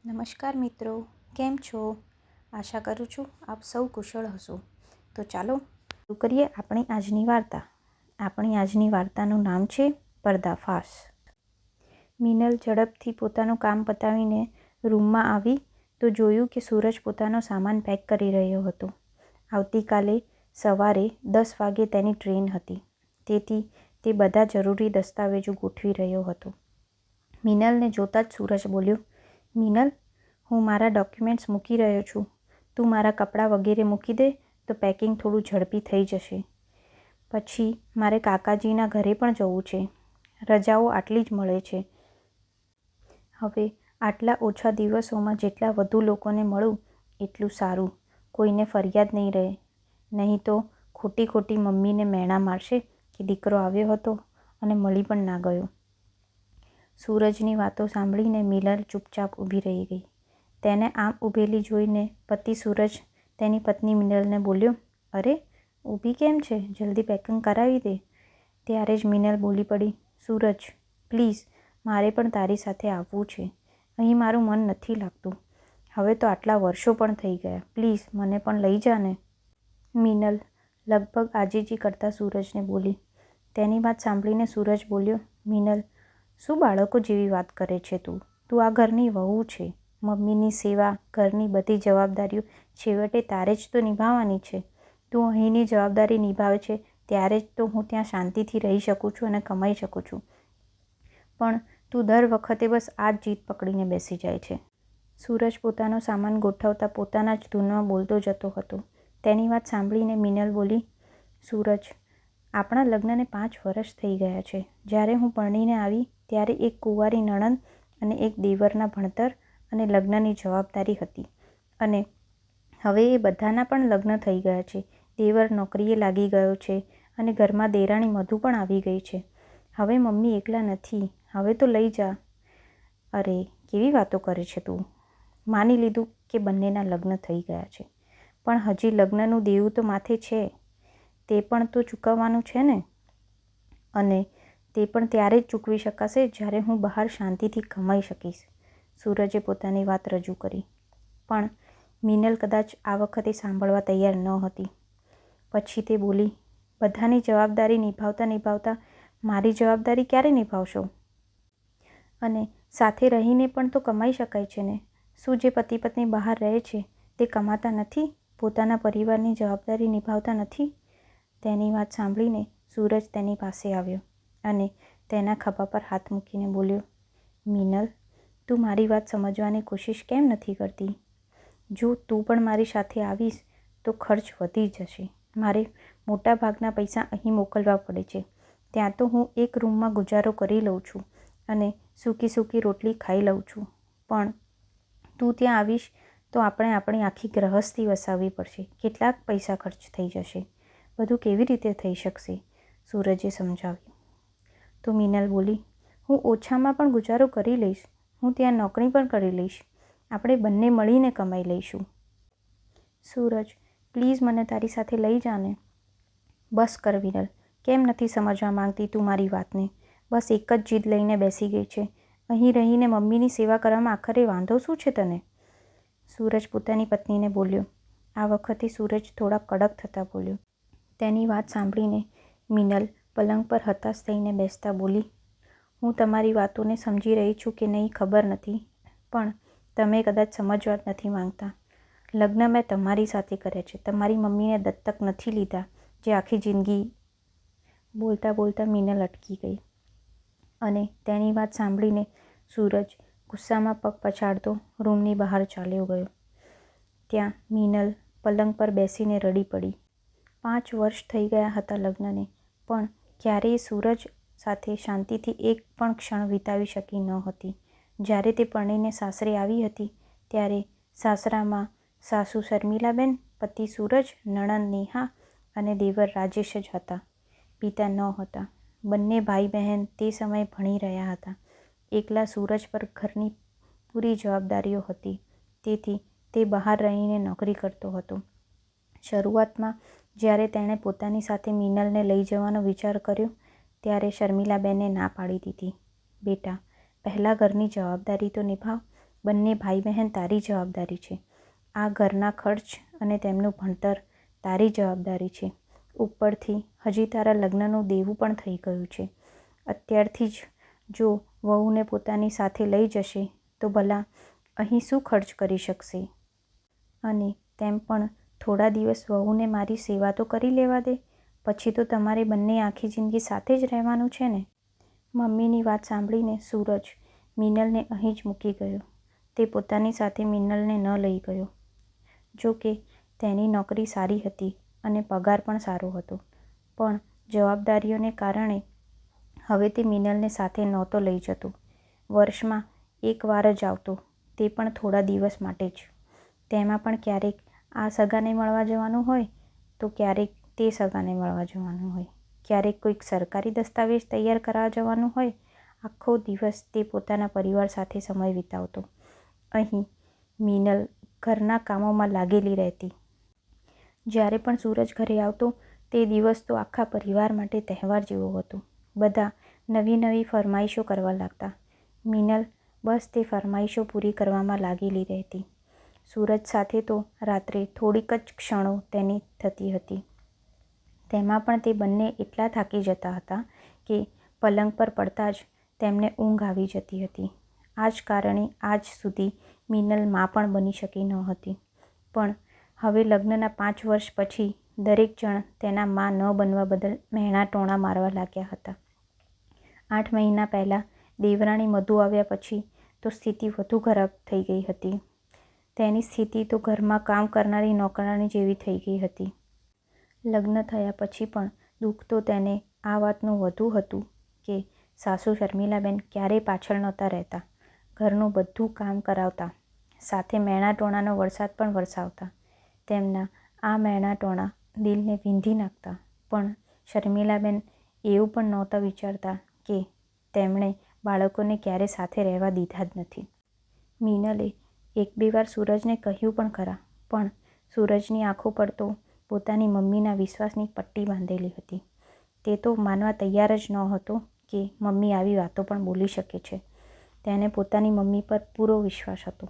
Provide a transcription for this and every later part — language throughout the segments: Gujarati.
નમસ્કાર મિત્રો, કેમ છો? આશા કરું છું આપ સૌ કુશળ હશો. તો ચાલો શરૂ કરીએ આપણી આજની વાર્તા. આપણી આજની વાર્તાનું નામ છે પર્દાફાશ. મિનલ ઝડપથી પોતાનું કામ પતાવીને રૂમમાં આવી તો જોયું કે સૂરજ પોતાનો સામાન પેક કરી રહ્યો હતો. આવતીકાલે સવારે 10 વાગે તેની ટ્રેન હતી, તેથી તે બધા જરૂરી દસ્તાવેજો ગોઠવી રહ્યો હતો. મિનલને જોતાં જ સૂરજ બોલ્યો, મિનલ, હું મારા ડોક્યુમેન્ટ્સ મૂકી રહ્યો છું. તું મારા કપડાં વગેરે મૂકી દે તો પેકિંગ થોડું ઝડપી થઈ જશે. પછી મારે કાકાજીના ઘરે પણ જવું છે. રજાઓ આટલી જ મળે છે. હવે આટલા ઓછા દિવસોમાં જેટલા વધુ લોકોને મળું એટલું સારું. કોઈને ફરિયાદ નહીં રહે, નહીં તો ખોટી મમ્મીને મેણા મારશે કે દીકરો આવ્યો હતો અને મળી પણ ના ગયો. સૂરજની વાતો સાંભળીને મિનલ ચૂપચાપ ઊભી રહી ગઈ. તેને આમ ઊભેલી જોઈને પતિ સૂરજ તેની પત્ની મિનલને બોલ્યો, અરે, ઊભી કેમ છે? જલ્દી પેકિંગ કરાવી દે. ત્યારે જ મિનલ બોલી પડી, સૂરજ, પ્લીઝ, મારે પણ તારી સાથે આવવું છે. અહીં મારું મન નથી લાગતું. હવે તો આટલા વર્ષો પણ થઈ ગયા. પ્લીઝ મને પણ લઈ જા ને. મિનલ લગભગ આજીજી કરતા સૂરજને બોલી. તેની વાત સાંભળીને સૂરજ બોલ્યો, મિનલ, શું બાળકો જેવી વાત કરે છે તું? તું આ ઘરની વહુ છે. મમ્મીની સેવા, ઘરની બધી જવાબદારીઓ છેવટે તારે જ તો નિભાવવાની છે. તું અહીંની જવાબદારી નિભાવે છે ત્યારે જ તો હું ત્યાં શાંતિથી રહી શકું છું અને કમાઈ શકું છું. પણ તું દર વખતે બસ આ જ જીદ પકડીને બેસી જાય છે. સૂરજ પોતાનો સામાન ગોઠવતા પોતાના જ ધૂનમાં બોલતો જતો હતો. તેની વાત સાંભળીને મિનલ બોલી, સૂરજ, આપણા લગ્નને 5 વર્ષ થઈ ગયા છે. જ્યારે હું પરણીને આવી ત્યારે એક કુંવારી નણંદ અને એક દેવરના ભણતર અને લગ્નની જવાબદારી હતી, અને હવે એ બધાના પણ લગ્ન થઈ ગયા છે. દેવર નોકરીએ લાગી ગયો છે અને ઘરમાં દેરાણી મધુ પણ આવી ગઈ છે. હવે મમ્મી એકલા નથી. હવે તો લઈ જા. અરે, કેવી વાતો કરે છે તું? માની લીધું કે બંનેના લગ્ન થઈ ગયા છે, પણ હજી લગ્નનું દેવું તો માથે છે. તે પણ તો ચૂકવવાનું છે ને? અને તે પણ ત્યારે જ ચૂકવી શકાશે જ્યારે હું બહાર શાંતિથી કમાઈ શકીશ. સૂરજે પોતાની વાત રજૂ કરી. પણ મિનલ કદાચ આ વખતે સાંભળવા તૈયાર ન હતી. પછી તે બોલી, બધાની જવાબદારી નિભાવતા મારી જવાબદારી ક્યારે નિભાવશો? અને સાથે રહીને પણ તો કમાઈ શકાય છે ને? શું જે પતિ પત્ની બહાર રહે છે તે કમાતા નથી? પોતાના પરિવારની જવાબદારી નિભાવતા નથી? તેની વાત સાંભળીને સૂરજ તેની પાસે આવ્યો અને તેના ખભા પર હાથ મૂકીને બોલ્યો, મિનલ, તું મારી વાત સમજવાની કોશિશ કેમ નથી કરતી? જો તું પણ મારી સાથે આવીશ તો ખર્ચ વધી જશે. મારે મોટા ભાગના પૈસા અહીં મોકલવા પડે છે. ત્યાં તો હું એક રૂમમાં ગુજારો કરી લઉં છું અને સૂકી રોટલી ખાઈ લઉં છું. પણ તું ત્યાં આવીશ તો આપણે આપણી આખી ગૃહસ્થી વસાવવી પડશે. કેટલાક પૈસા ખર્ચ થઈ જશે. બધું કેવી રીતે થઈ શકશે? સૂરજે સમજાવ્યું. તો મિનલ બોલી, હું ઓછામાં પણ ગુજારો કરી લઈશ. હું ત્યાં નોકરી પણ કરી લઈશ. આપણે બંને મળીને કમાઈ લઈશું. સૂરજ, પ્લીઝ મને તારી સાથે લઈ જા ને. બસ કર મિનલ, કેમ નથી સમજવા માંગતી તું મારી વાતને? બસ એક જ જીદ લઈને બેસી ગઈ છે. અહીં રહીને મમ્મીની સેવા કરવામાં આખરે વાંધો શું છે તને? સૂરજ પોતાની પત્નીને બોલ્યો. આ વખતે સૂરજ થોડા કડક થતાં બોલ્યો. તેની વાત સાંભળીને મિનલ પલંગ પર હતાશ થઈને બેસતા બોલી, હું તમારી વાતોને સમજી રહી છું કે નહીં ખબર નથી, પણ તમે કદાચ સમજવા જ નથી માંગતા. લગ્ન મેં તમારી સાથે કર્યા છે. તમારી મમ્મીને દત્તક નથી લીધા, જે આખી જિંદગી. બોલતા મિનલ અટકી ગઈ અને તેની વાત સાંભળીને સૂરજ ગુસ્સામાં પગ પછાડતો રૂમની બહાર ચાલ્યો ગયો. ત્યાં મિનલ પલંગ પર બેસીને રડી પડી. 5 વર્ષ થઈ ગયા હતા લગ્નને, પણ ક્યારેય સૂરજ સાથે શાંતિથી એક પણ ક્ષણ વિતાવી શકી ન હતી. જ્યારે તે પરણીને સાસરે આવી હતી ત્યારે સાસરામાં સાસુ શર્મિલાબેન, પતિ સૂરજ, નણંદ નેહા અને દેવર રાજેશ જ હતા. પિતા ન હતા. બંને ભાઈ બહેન તે સમયે ભણી રહ્યા હતા. એકલા સૂરજ પર ઘરની પૂરી જવાબદારીઓ હતી, તેથી તે બહાર રહીને નોકરી કરતો હતો. શરૂઆતમાં જ્યારે તેણે પોતાની સાથે મિનલને લઈ જવાનો વિચાર કર્યો ત્યારે શર્મિલાબેને ના પાડી દીધી. બેટા, પહેલાં ઘરની જવાબદારી તો નિભાવ, બંને ભાઈ બહેન તારી જવાબદારી છે. આ ઘરના ખર્ચ અને તેમનું ભણતર તારી જવાબદારી છે. ઉપરથી હજી તારા લગ્નનું દેવું પણ થઈ ગયું છે. અત્યારથી જ જો વહુને પોતાની સાથે લઈ જશે તો ભલા અહીં શું ખર્ચ કરી શકશે? અને તેમ પણ થોડા દિવસ વહુને મારી સેવા તો કરી લેવા દે. પછી તો તમારે બંને આખી જિંદગી સાથે જ રહેવાનું છે ને. મમ્મીની વાત સાંભળીને સૂરજ મિનલને અહીં જ મૂકી ગયો. તે પોતાની સાથે મિનલને ન લઈ ગયો. જો કે તેની નોકરી સારી હતી અને પગાર પણ સારો હતો, પણ જવાબદારીઓને કારણે હવે તે મિનલને સાથે નહોતો લઈ જતો. વર્ષમાં એકવાર જ આવતો, તે પણ થોડા દિવસ માટે જ. તેમાં પણ ક્યારેક આ સગાને મળવા જવાનું હોય તો ક્યારેક તે સગાને મળવા જવાનું હોય, ક્યારેક કોઈક સરકારી દસ્તાવેજ તૈયાર કરાવવા જવાનું હોય. આખો દિવસ તે પોતાના પરિવાર સાથે સમય વિતાવતો. અહીં મિનલ ઘરના કામોમાં લાગેલી રહેતી. જ્યારે પણ સૂરજ ઘરે આવતો તે દિવસ તો આખા પરિવાર માટે તહેવાર જેવો હતો. બધા નવી નવી ફરમાઈશો કરવા લાગતા. મિનલ બસ તે ફરમાઈશો પૂરી કરવામાં લાગેલી રહેતી. સૂરજ સાથે તો રાત્રે થોડીક જ ક્ષણો તેની થતી હતી. તેમાં પણ તે બંને એટલા થાકી જતા હતા કે પલંગ પર પડતા જ તેમને ઊંઘ આવી જતી હતી. આ જ કારણે આજ સુધી મિનલ મા પણ બની શકી ન હતી. પણ હવે લગ્નના 5 વર્ષ પછી દરેક જણ તેના મા ન બનવા બદલ મહેણા ટોણા મારવા લાગ્યા હતા. 8 મહિના પહેલાં દેવરાણી મધુ આવ્યા પછી તો સ્થિતિ વધુ ખરાબ થઈ ગઈ હતી. તેની સ્થિતિ તો ઘરમાં કામ કરનારી નોકરાણી જેવી થઈ ગઈ હતી. લગ્ન થયા પછી પણ દુઃખ તો તેને આ વાતનું વધુ હતું કે સાસુ શર્મિલાબેન ક્યારેય પાછળ નહોતા રહેતા. ઘરનું બધું કામ કરાવતા, સાથે મહેણા ટોણાનો વરસાદ પણ વરસાવતા. તેમના આ મહેણા ટોણા દિલને વીંધી નાખતા. પણ શર્મિલાબેન એવું પણ નહોતા વિચારતા કે તેમણે બાળકોને ક્યારે સાથે રહેવા દીધા જ નથી. મિનલે 1-2 વાર સૂરજને કહ્યું પણ ખરા, પણ સૂરજની આંખો પર તો પોતાની મમ્મીના વિશ્વાસની પટ્ટી બાંધેલી હતી. તે તો માનવા તૈયાર જ નહોતો કે મમ્મી આવી વાતો પણ બોલી શકે છે. તેને પોતાની મમ્મી પર પૂરો વિશ્વાસ હતો.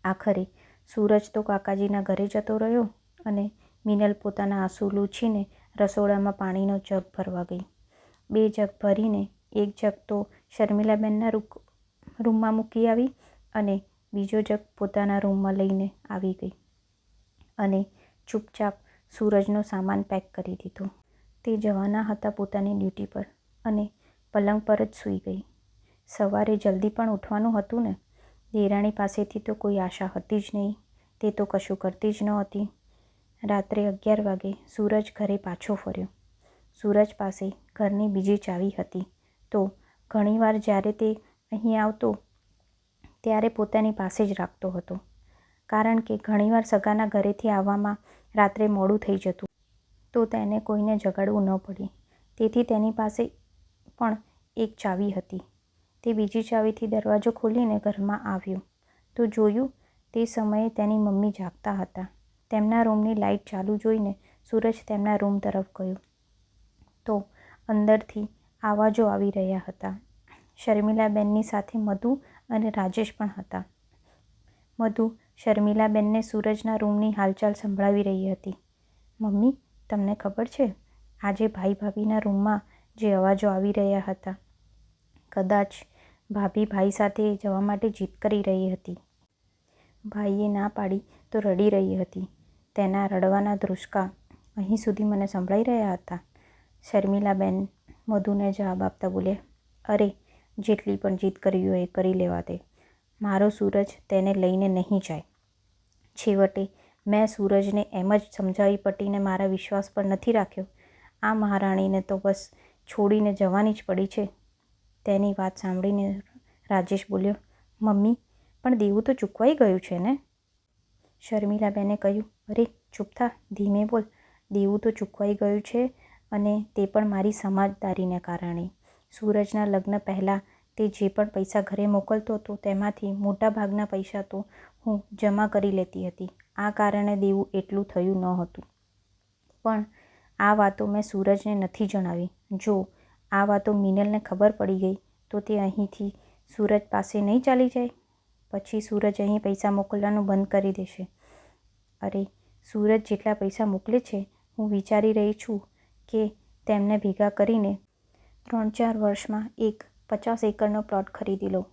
આખરે સૂરજ તો કાકાજીના ઘરે જતો રહ્યો અને મિનલ પોતાના આંસુ લૂછીને રસોડામાં પાણીનો જગ ભરવા ગઈ. 2 જગ ભરીને એક જગ તો શર્મિલાબેનના રૂમમાં મૂકી આવી અને બીજો જગ પોતાના રૂમમાં લઈને આવી ગઈ અને ચૂપચાપ સૂરજનો સામાન પેક કરી દીધો. તે જવાના હતા પોતાની ડ્યુટી પર અને પલંગ પર જ સૂઈ ગઈ. સવારે જલ્દી પણ ઉઠવાનું હતું ને. દેરાણી પાસેથી તો કોઈ આશા હતી જ નહીં. તે તો કશું કરતી જ નહોતી. રાત્રે 11 વાગે સૂરજ ઘરે પાછો ફર્યો. સૂરજ પાસે ઘરની બીજી ચાવી હતી તો ઘણીવાર જ્યારે તે અહીં આવતો ત્યારે પોતાની પાસે જ રાખતો હતો. કારણ કે ઘણીવાર સગાના ઘરેથી આવવામાં રાત્રે મોડું થઈ જતું તો તેને કોઈને જગાડવું ન પડે. તેથી તેની પાસે પણ એક ચાવી હતી. તે બીજી ચાવીથી દરવાજો ખોલીને ઘરમાં આવ્યો તો જોયું તે સમયે તેની મમ્મી જાગતા હતા. તેમના રૂમની લાઇટ ચાલુ જોઈને સૂરજ તેમના રૂમ તરફ ગયો તો અંદરથી આવાજો આવી રહ્યા હતા. શર્મિલાબેનની સાથે મધુ અને રાજેશ પણ હતા. મધુ શર્મિલાબેનને સૂરજના રૂમની હાલચાલ સંભળાવી રહી હતી. મમ્મી, તમને ખબર છે આજે ભાઈ ભાભીના રૂમમાં જે અવાજો આવી રહ્યા હતા? કદાચ ભાભી ભાઈ સાથે જવા માટે જીદ કરી રહી હતી. ભાઈએ ના પાડી તો રડી રહી હતી. તેના રડવાના ધ્રુસકા અહીં સુધી મને સંભળાઈ રહ્યા હતા. શર્મિલાબેન મધુને જવાબ આપતા બોલ્યા, અરે જેટલી પણ જીદ કરી હોય એ કરી લેવા દે. મારો સૂરજ તેને લઈને નહીં જાય. છેવટે મેં સૂરજને એમ જ સમજાવી પટીને મારા વિશ્વાસ પર નથી રાખ્યો. આ મહારાણીને તો બસ છોડીને જવાની જ પડી છે. તેની વાત સાંભળીને રાજેશ બોલ્યો, મમ્મી પણ દેવું તો ચૂકવાઈ ગયું છે ને? શર્મિલાબેને કહ્યું, અરે ચૂપ થા, ધીમે બોલ. દેવું તો ચૂકવાઈ ગયું છે અને તે પણ મારી સમજદારીને કારણે. સૂરજના લગ્ન પહેલાં તે જે પણ પૈસા ઘરે મોકલતો હતો તેમાંથી મોટા ભાગના પૈસા તો હું જમા કરી લેતી હતી. આ કારણે દેવું એટલું થયું ન હતું. પણ આ વાતો મેં સૂરજને નથી જણાવી. જો આ વાતો મિનલને ખબર પડી ગઈ તો તે અહીંથી સૂરજ પાસે નહીં ચાલી જાય. પછી સૂરજ અહીં પૈસા મોકલવાનું બંધ કરી દેશે. અરે, સૂરજ જેટલા પૈસા મોકલે છે, હું વિચારી રહી છું કે તેમને ભેગા કરીને 3-4 વર્ષમાં એક 50 એકરનો પ્લોટ ખરીદી લો.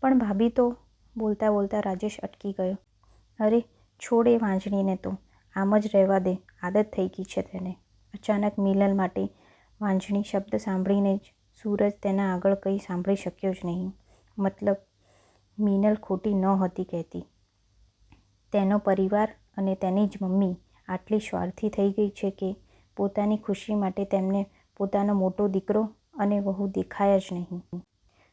પણ ભાભી તો, બોલતા બોલતા રાજેશ અટકી ગયો. અરે છોડ એ વાંજણીને તો, આમ જ રહેવા દે, આદત થઈ ગઈ છે તેને. અચાનક મિનલ માટે વાંજણી શબ્દ સાંભળીને જ સૂરજ તેના આગળ કંઈ સાંભળી શક્યો જ નહીં. મતલબ મિનલ ખોટી નહોતી કહેતી. તેનો પરિવાર અને તેની જ મમ્મી આટલી સ્વાર્થી થઈ ગઈ છે કે પોતાની ખુશી માટે તેમને પોતાનો મોટો દીકરો અને વહુ દેખાયા જ નહીં.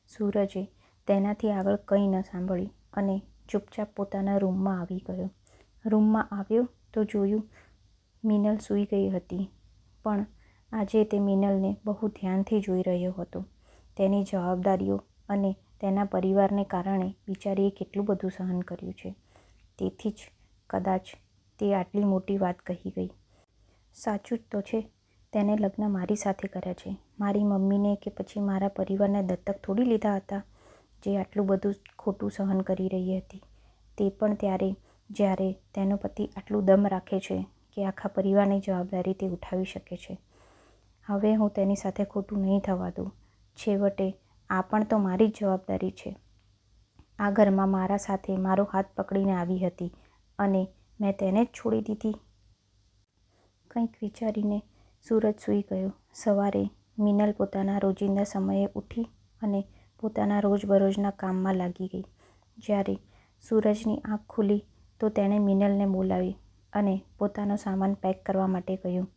સૂરજે તેનાથી આગળ કંઈ ન સાંભળ્યું અને ચૂપચાપ પોતાના રૂમમાં આવી ગયો. રૂમમાં આવ્યો તો જોયું મિનલ સૂઈ ગઈ હતી. પણ આજે તે મિનલને બહુ ધ્યાનથી જોઈ રહ્યો હતો. તેની જવાબદારીઓ અને તેના પરિવારને કારણે બિચારીએ કેટલું બધું સહન કર્યું છે. તેથી જ કદાચ તે આટલી મોટી વાત કહી ગઈ. સાચું જ તો છે, તેને લગ્ન મારી સાથે કર્યા છે. મારી મમ્મીને કે પછી મારા પરિવારને દત્તક થોડી લીધા હતા, જે આટલું બધું ખોટું સહન કરી રહી હતી. તે પણ ત્યારે જ્યારે તેનો પતિ આટલું દમ રાખે છે કે આખા પરિવારની જવાબદારી તે ઉઠાવી શકે છે. હવે હું તેની સાથે ખોટું નહીં થવા દઉં. છેવટે આ પણ તો મારી જ જવાબદારી છે. આ ઘરમાં મારા સાથે મારો હાથ પકડીને આવી હતી અને મેં તેને જ છોડી દીધી. કંઈક વિચારીને સૂરજ સૂઈ ગયો. સવારે મિનલ પોતાના રોજિંદા સમયે ઉઠી અને પોતાના રોજબરોજના કામમાં લાગી ગઈ. જ્યારે સૂરજની આંખ ખુલી તો તેણે મિનલને બોલાવી અને પોતાનો સામાન પેક કરવા માટે કહ્યું.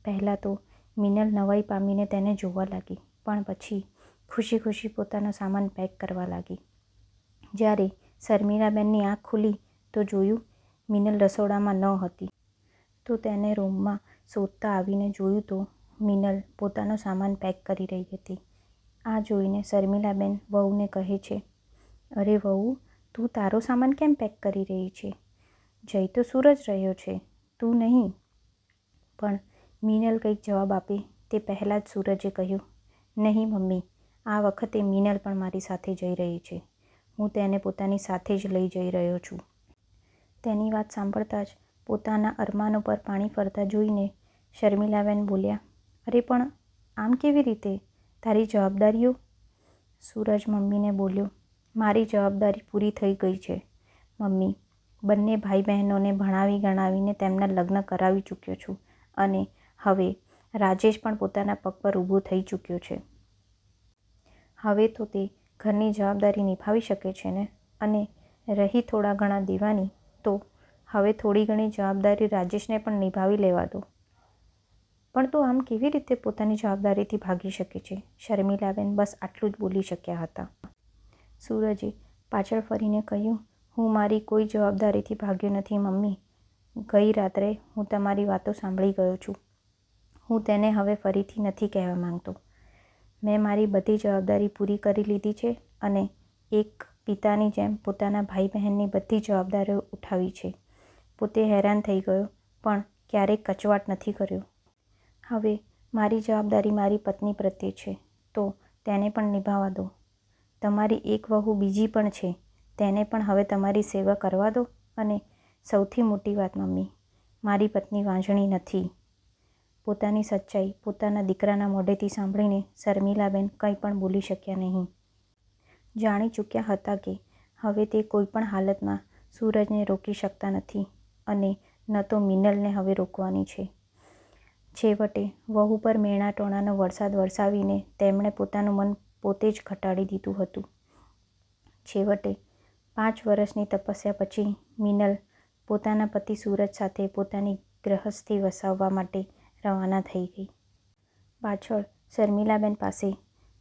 પહેલાં તો મિનલ નવાઈ પામીને તેને જોવા લાગી, પણ પછી ખુશી ખુશી પોતાનો સામાન પેક કરવા લાગી. જ્યારે શર્મિલાબેનની આંખ ખુલી તો જોયું મિનલ રસોડામાં ન હતી. તો તેને રૂમમાં શોધતા આવીને જોયું તો મિનલ પોતાનો સામાન પેક કરી રહી હતી. આ જોઈને શર્મિલાબેન વહુને કહે છે, અરે વહુ, તું તારો સામાન કેમ પેક કરી રહી છે? જઈ તો સૂરજ રહ્યો છે, તું નહીં. પણ મિનલ કંઈક જવાબ આપે તે પહેલાં જ સૂરજે કહ્યું, નહીં મમ્મી, આ વખતે મિનલ પણ મારી સાથે જઈ રહી છે. હું તેને પોતાની સાથે જ લઈ જઈ રહ્યો છું. તેની વાત સાંભળતા જ પોતાના અરમાનો પર પાણી ફરતા જોઈને શર્મિલાબેન બોલ્યા, અરે પણ આમ કેવી રીતે? તારી જવાબદારીઓ? સૂરજ મમ્મીને બોલ્યો, મારી જવાબદારી પૂરી થઈ ગઈ છે મમ્મી. બંને ભાઈ બહેનોને ભણાવી ગણાવીને તેમના લગ્ન કરાવી ચૂક્યો છું અને હવે રાજેશ પણ પોતાના પગ પર ઊભો થઈ ચૂક્યો છે. હવે તો તે ઘરની જવાબદારી નિભાવી શકે છે ને? અને રહી થોડા ઘણા દેવાની, તો હવે થોડી ઘણી જવાબદારી રાજેશને પણ નિભાવી લેવા દો. પણ તો આમ કેવી રીતે પોતાની જવાબદારીથી ભાગી શકે છે? શર્મિલાબેન બસ આટલું જ બોલી શક્યા હતા. સૂરજે પાછળ ફરીને કહ્યું, હું મારી કોઈ જવાબદારીથી ભાગ્યો નથી મમ્મી. ગઈ રાત્રે હું તમારી વાતો સાંભળી ગયો છું. હું તેને હવે ફરીથી નથી કહેવા માંગતો. મેં મારી બધી જવાબદારી પૂરી કરી લીધી છે અને એક પિતાની જેમ પોતાના ભાઈ બહેનની બધી જવાબદારીઓ ઉઠાવી છે. પોતે હેરાન થઈ ગયો પણ ક્યારેય કચવાટ નથી કર્યો. હવે મારી જવાબદારી મારી પત્ની પ્રત્યે છે, તો તેને પણ નિભાવવા દો. તમારી એક વહુ બીજી પણ છે, તેને પણ હવે તમારી સેવા કરવા દો. અને સૌથી મોટી વાત મમ્મી, મારી પત્ની વાંઝણી નથી. પોતાની સચ્ચાઈ પોતાના દીકરાના મોઢેથી સાંભળીને શર્મિલાબેન કંઈ પણ બોલી શક્યા નહીં. જાણી ચૂક્યા હતા કે હવે તે કોઈ પણ હાલતમાં સૂરજને રોકી શકતા નથી અને ન તો મિનલને હવે રોકવાની છે. છેવટે વહુ પર મેણા ટોણાનો વરસાદ વરસાવીને તેમણે પોતાનું મન પોતે જ ઘટાડી દીધું હતું. છેવટે 5 વર્ષની તપસ્યા પછી મિનલ પોતાના પતિ સૂરજ સાથે પોતાની ગ્રહસ્થી વસાવવા માટે રવાના થઈ ગઈ. પાછળ શર્મિલાબેન પાસે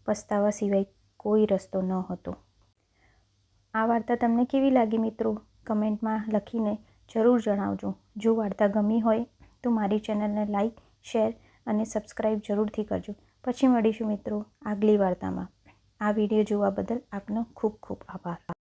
પસ્તાવા સિવાય કોઈ રસ્તો ન હતો. આ વાર્તા તમને કેવી લાગી મિત્રો? કમેન્ટમાં લખીને જરૂર જણાવજો. જો વાર્તા ગમી હોય તો મારી ચેનલને લાઈક, શેર અને સબસ્ક્રાઈબ જરૂરથી કરજો. પછી મળીશું મિત્રો આગલી વાર્તામાં. આ વિડીયો જોવા બદલ આપનો ખૂબ ખૂબ આભાર.